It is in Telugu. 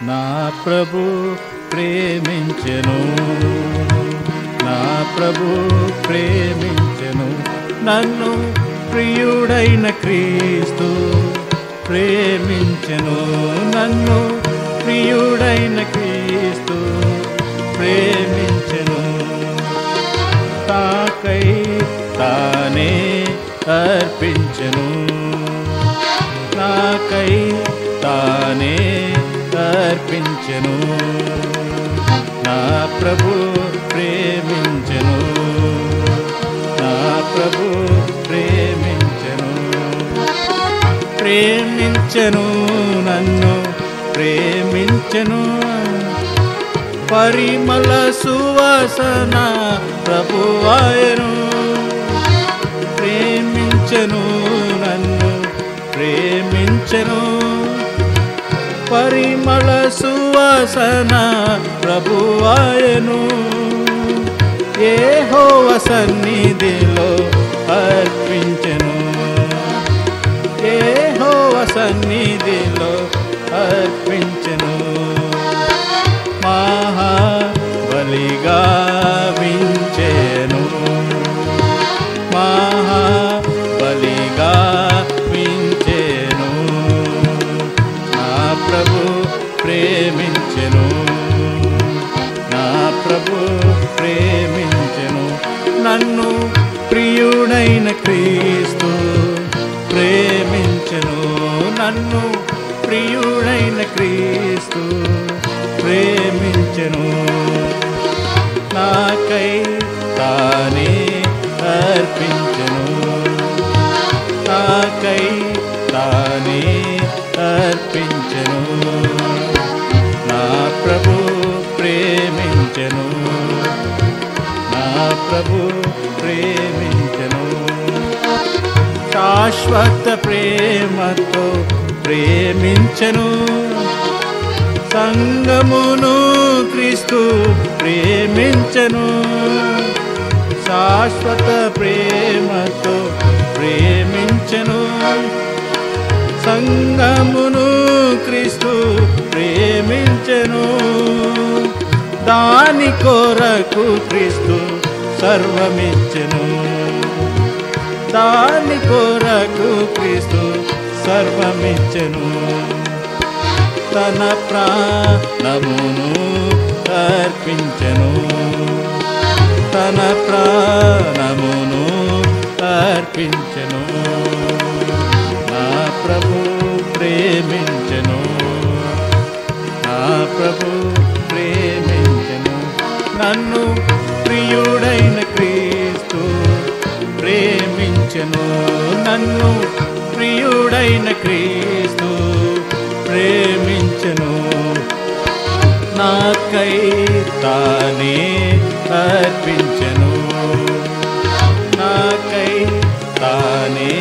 నా ప్రభు ప్రేమించెను, నా ప్రభు ప్రేమించెను, నన్ను ప్రియుడైన క్రీస్తు ప్రేమించెను, నన్ను ప్రియుడైన క్రీస్తు ప్రేమించెను. తాకై తానే అర్పించెను, నాకై తానే అర్పించెను. నా ప్రభు ప్రేమించెను, నా ప్రభు ప్రేమించెను, ప్రేమించెను, నన్ను ప్రేమించెను. పరిమళ సువాసన ప్రభువాయను, ప్రేమించెను, నన్ను ప్రేమించెను. పరిమళ సువాసన ప్రభువాయను, యెహోవా సన్నిధిలో అర్పించెను, యెహోవా సన్నిధిలో అర్పించెను. మహాబలిగా వించెను, మహాబలిగా వించెను. నా ప్రభు ప్రేమించెను, నా ప్రభు ప్రేమించెను, నన్ను ప్రియుడైన క్రీస్తు ప్రేమించెను, నన్ను ప్రియుడైన క్రీస్తు ప్రేమించెను. నాకై తానే అర్పించెను, నాకై తానే అర్పించెను. నా ప్రభు ప్రేమించెను, నా ప్రభు ప్రేమించెను. శాశ్వత ప్రేమతో ప్రేమించెను, సంగమును క్రీస్తు ప్రేమించెను. శాశ్వత ప్రేమతో ప్రేమించెను, సంగమును క్రీస్తు ప్రేమించెను. దాని కొరకు క్రీస్తు సర్వమిచ్చెను, దాని కొరకు క్రీస్తు సర్వమిచ్చెను. తన ప్రాణమును అర్పించెను, తన ప్రాణమును అర్పించెను. నా ప్రభు ప్రేమించెను, నా ప్రభు ప్రేమించెను, నన్ను ప్రియుడైన క్రీస్తు ప్రేమించెను, నన్ను ప్రియుడైన క్రీస్తు ప్రేమించెను. నాకై తానే అర్పించెను, నాకై తానే